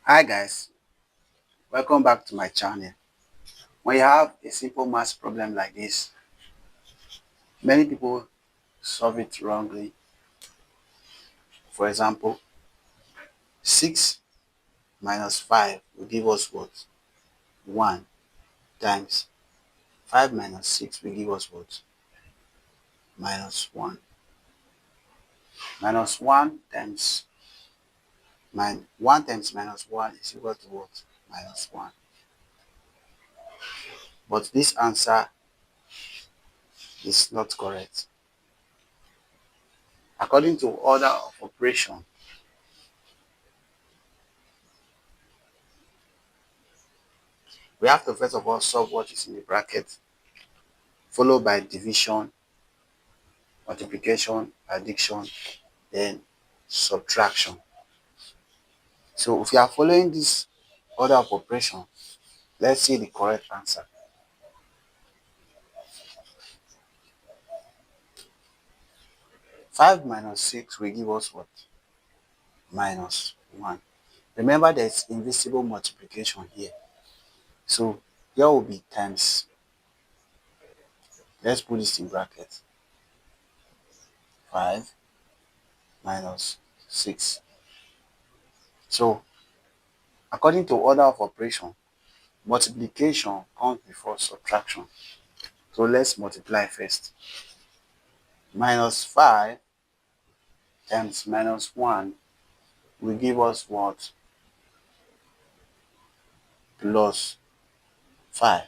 Hi guys, welcome back to my channel. When you have a simple math problem like this, many people solve it wrongly. For example, 6 minus 5 will give us what? 1 times 5 minus 6 will give us what? Minus 1. Minus 1 times 1 times minus 1 is equal to what? Minus 1. But this answer is not correct. According to order of operation, we have to first of all solve what is in the bracket, followed by division, multiplication, addition, then subtraction. So if you are following this order of operation, let's see the correct answer. Five minus 6 will give us what? Minus 1. Remember there's invisible multiplication here. So here will be times. Let's put this in bracket. 5 minus 6. So according to order of operation, multiplication comes before subtraction. So let's multiply first. Minus 5 times minus 1 will give us what? Plus 5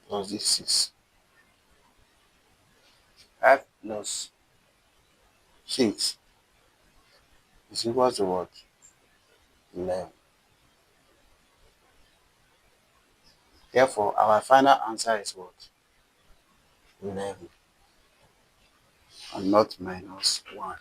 plus this 6. 5 plus 6 is equal to what? 11. Therefore, our final answer is what? 11 and not minus 1.